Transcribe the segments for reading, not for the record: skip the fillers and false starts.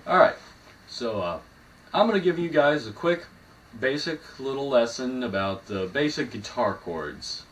Alright, so I'm going to give you guys a quick basic little lesson about the basic guitar chords.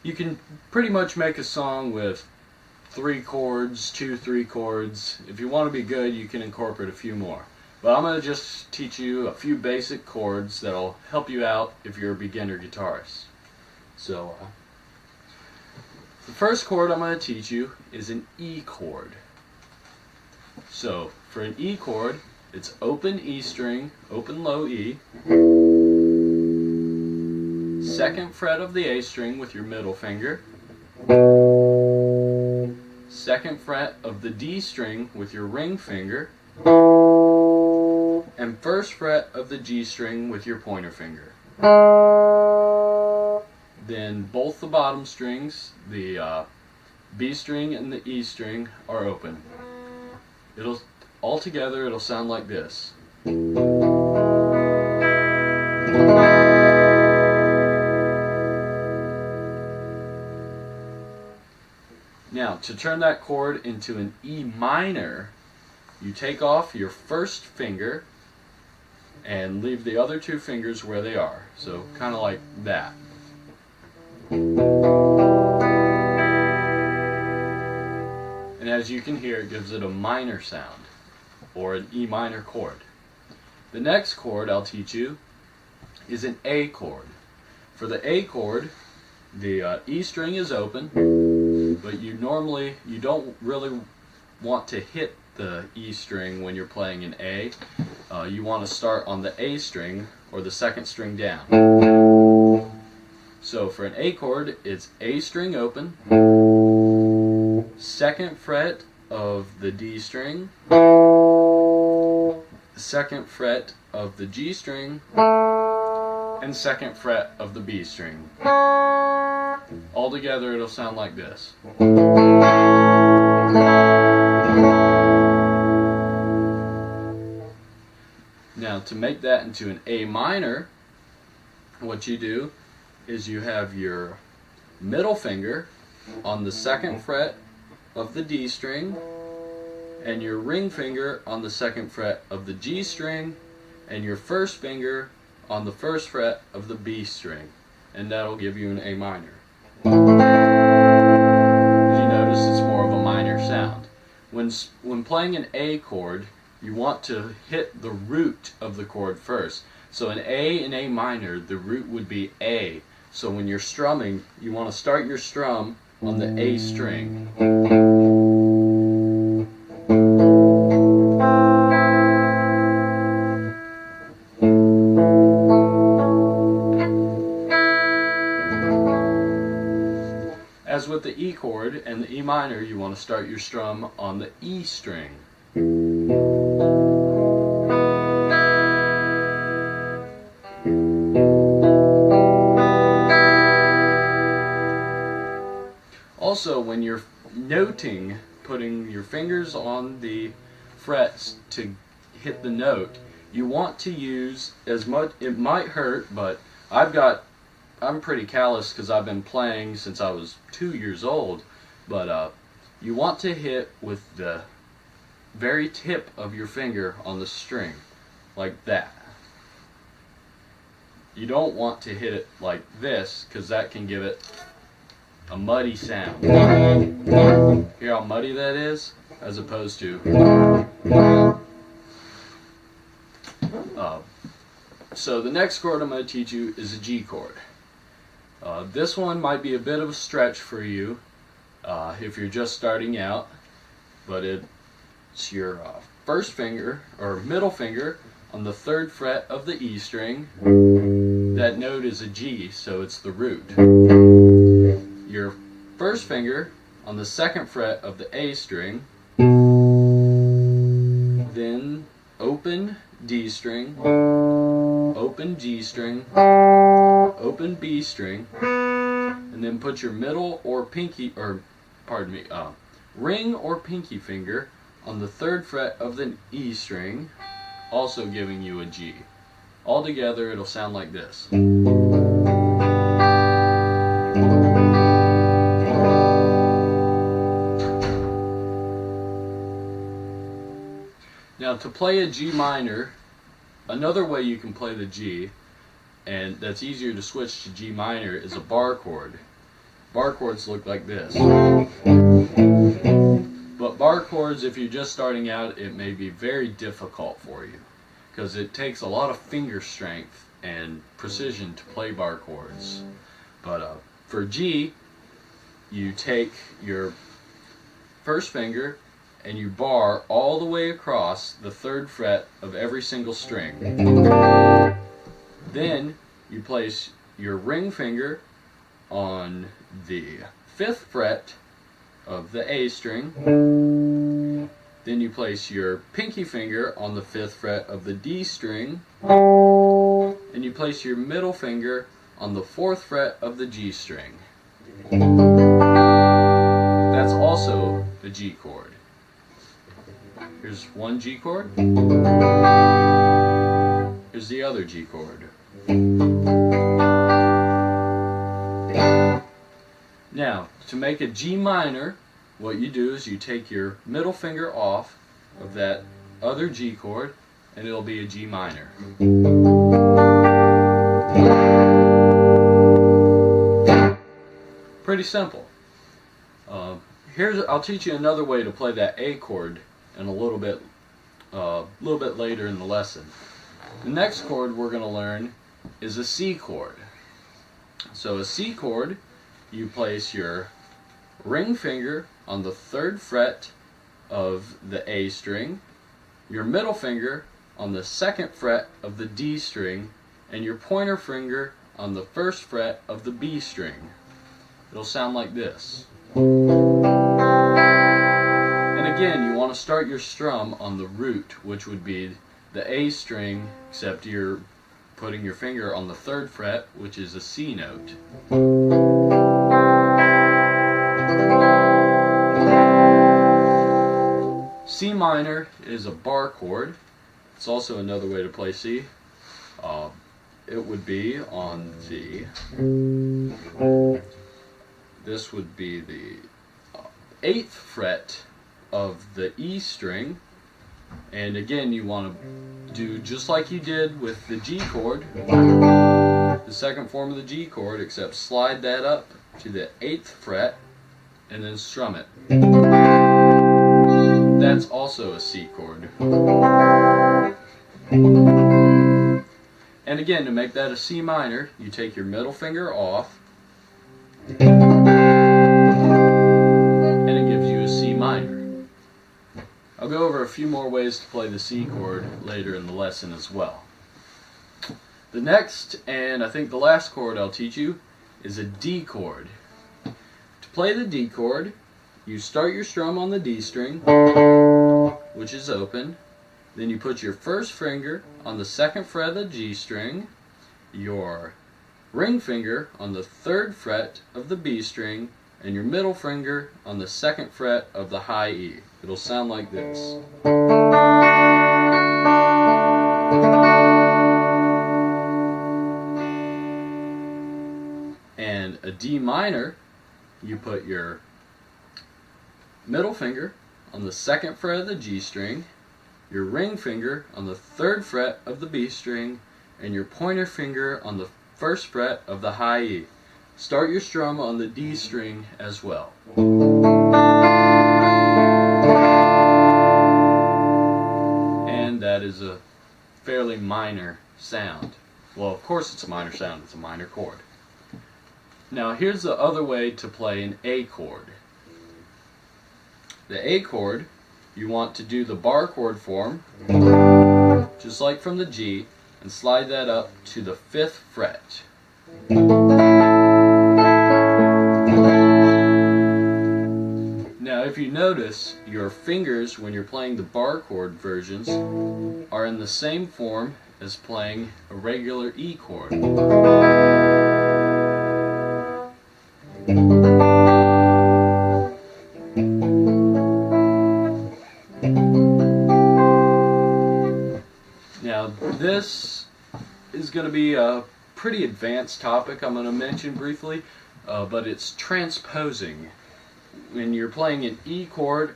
You can pretty much make a song with 3 chords, 3 chords. If you want to be good, you can incorporate a few more. But I'm going to just teach you a few basic chords that'll help you out if you're a beginner guitarist. So, the first chord I'm going to teach you is an E chord. So, for an E chord, it's open E string, open low E, 2nd fret of the A string with your middle finger, 2nd fret of the D string with your ring finger, and 1st fret of the G string with your pointer finger. Then both the bottom strings, the B string and the E string, are open. Altogether it'll sound like this. Now, to turn that chord into an E minor, you take off your 1st finger and leave the other 2 fingers where they are. So, kind of like that. And as you can hear, it gives it a minor sound, or an E minor chord. The next chord I'll teach you is an A chord. For the A chord, the E string is open, but you don't really want to hit the E string when you're playing an A. You want to start on the A string, or the 2nd string down. So for an A chord, it's A string open, 2nd fret of the D string, 2nd fret of the G string, and 2nd fret of the B string. Altogether it'll sound like this. Now, to make that into an A minor, what you do is you have your middle finger on the 2nd fret of the D string, and your ring finger on the 2nd fret of the G string, and your 1st finger on the 1st fret of the B string, and that'll give you an A minor. As you notice, it's more of a minor sound. When playing an A chord, you want to hit the root of the chord first. So in A and A minor, the root would be A. So when you're strumming, you want to start your strum on the A string. As with the E chord and the E minor, you want to start your strum on the E string. Also, when you're noting, putting your fingers on the frets to hit the note, you want to use as much, it might hurt, but I'm pretty callous because I've been playing since I was 2 years old, but you want to hit with the very tip of your finger on the string, like that. You don't want to hit it like this, because that can give it a muddy sound. Hear how muddy that is? As opposed to... So the next chord I'm going to teach you is a G chord. This one might be a bit of a stretch for you if you're just starting out, but it's your 1st finger, or middle finger, on the 3rd fret of the E string. That note is a G, so it's the root. Your 1st finger on the 2nd fret of the A string, then open D string, open G string, open B string, and then put your middle or ring or pinky finger on the 3rd fret of the E string, also giving you a G. Altogether, it'll sound like this. to play a G minor, another way you can play the G, and that's easier to switch to G minor, is a bar chord. Bar chords look like this. But bar chords, if you're just starting out, it may be very difficult for you because it takes a lot of finger strength and precision to play bar chords. But for G, you take your first finger and you bar all the way across the 3rd fret of every single string. Then you place your ring finger on the 5th fret of the A string. Then you place your pinky finger on the 5th fret of the D string. And you place your middle finger on the 4th fret of the G string. That's also a G chord. Here's one G chord. Here's the other G chord. Now, to make a G minor, what you do is you take your middle finger off of that other G chord, and it'll be a G minor. Pretty simple. I'll teach you another way to play that A chord in a little bit later in the lesson. The next chord we're going to learn is a C chord. So a C chord, you place your ring finger on the 3rd fret of the A string, your middle finger on the 2nd fret of the D string, and your pointer finger on the 1st fret of the B string. It'll sound like this. And again, you want to start your strum on the root, which would be the A string, except you're putting your finger on the 3rd fret, which is a C note. C minor is a bar chord. It's also another way to play C. It would be on the, this would be the 8th fret of the E string. And again, you want to do just like you did with the G chord, the 2nd form of the G chord, except slide that up to the 8th fret and then strum it. That's also a C chord. And again, to make that a C minor, you take your middle finger off, and it gives you a C minor. I'll go over a few more ways to play the C chord later in the lesson as well. The next, and I think the last chord I'll teach you, is a D chord. To play the D chord, you start your strum on the D string, which is open. Then you put your first finger on the 2nd fret of the G string, your ring finger on the 3rd fret of the B string, and your middle finger on the 2nd fret of the high E. It'll sound like this. And a D minor, you put your middle finger on the 2nd fret of the G string, your ring finger on the 3rd fret of the B string, and your pointer finger on the 1st fret of the high E. Start your strum on the D string as well. And that is a fairly minor sound. Well, of course it's a minor sound, it's a minor chord. Now here's the other way to play an A chord. The A chord, you want to do the bar chord form, just like from the G, and slide that up to the 5th fret. Now if you notice, your fingers when you're playing the bar chord versions are in the same form as playing a regular E chord. Now this is going to be a pretty advanced topic I'm going to mention briefly, but it's transposing. When you're playing an E chord,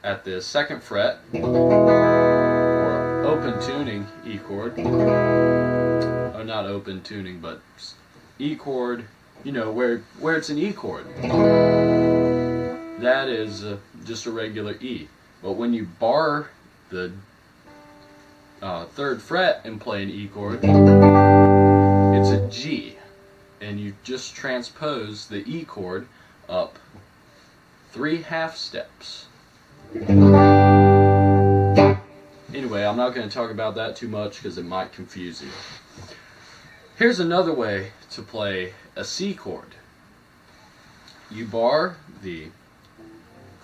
at the 2nd fret, or open tuning E chord, or not open tuning, but E chord, you know, where it's an E chord. That is just a regular E. But when you bar the 3rd fret and play an E chord, it's a G. And you just transpose the E chord up 3 half steps. Anyway, I'm not going to talk about that too much because it might confuse you. Here's another way to play a C chord. You bar the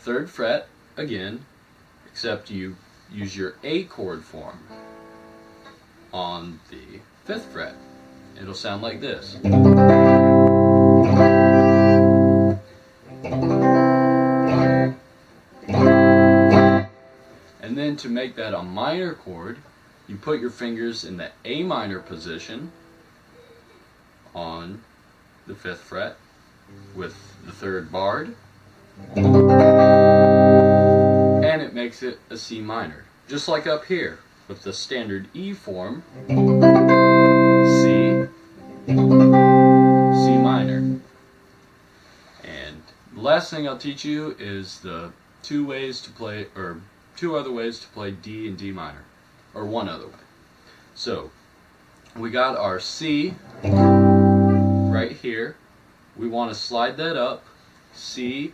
3rd fret again, except you use your A chord form on the 5th fret. It'll sound like this. And then to make that a minor chord, you put your fingers in the A minor position on the 5th fret with the 3rd barred, and it makes it a C minor. Just like up here with the standard E form, C, C minor. And the last thing I'll teach you is the two other ways to play D and D minor, or one other way. So we got our C right here. We want to slide that up, C,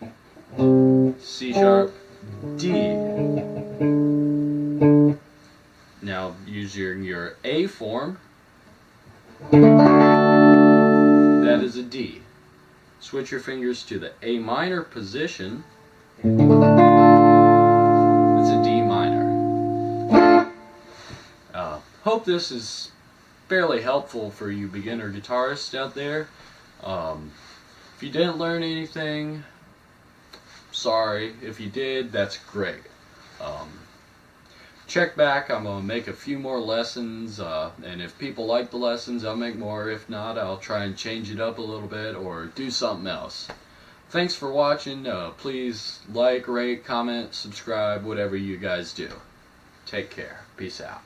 C sharp, D. Now using your A form, that is a D. Switch your fingers to the A minor position, it's a D minor. Hope this is fairly helpful for you beginner guitarists out there. If you didn't learn anything, sorry. If you did, that's great. Check back. I'm going to make a few more lessons, and if people like the lessons, I'll make more. If not, I'll try and change it up a little bit or do something else. Thanks for watching. Please like, rate, comment, subscribe, whatever you guys do. Take care. Peace out.